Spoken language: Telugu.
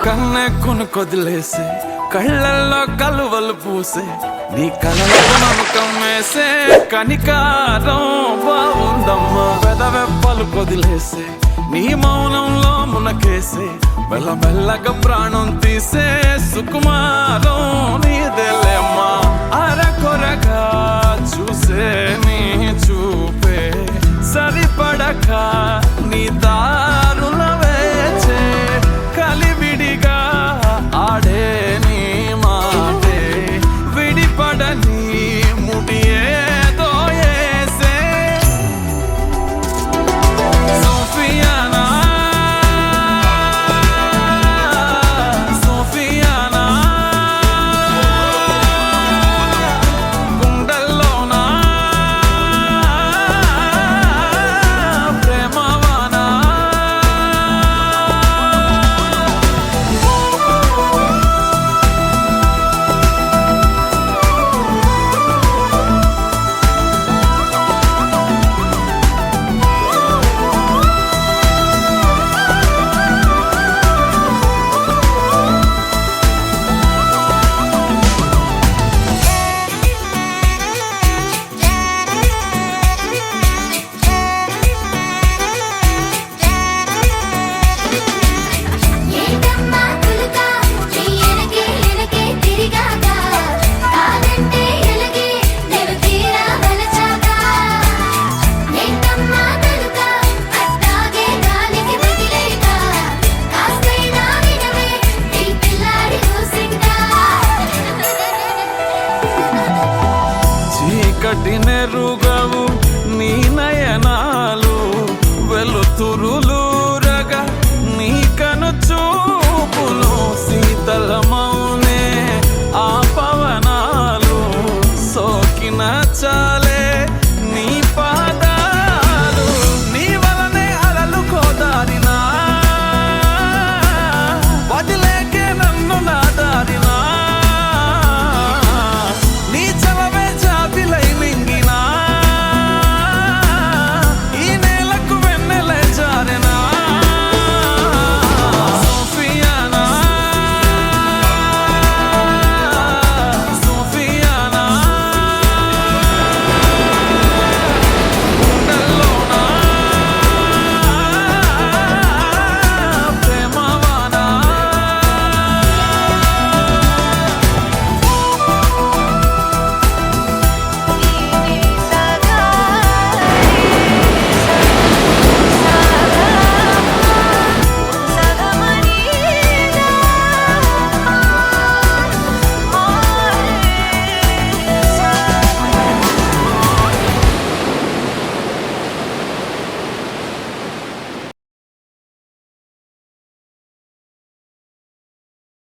కన్నే కొదిలేసే కళ్ళల్లో కలువలు పూసే నీ కళ్ళకు నమ్మకం వేసే కనికారం బాగుందమ్మా. పెదవెప్పలు కొదిలేసే నీ మౌనంలో మునకేసే మెల్లమెల్లగా ప్రాణం తీసే సుకుమారం నీదేలేమ్మా. అరకొరగా చూసే నీ చూపే సరిపడక నీ దారుల వేచే కలివిడిగా ఆడే నీ మాటే విడిపడని ముడియేదో ఏసే సోఫియానా సోఫియానా గుండెల్లోనా ప్రేమవానా చీకటి నెరుగవు నీ నయనాలు వెలుతురు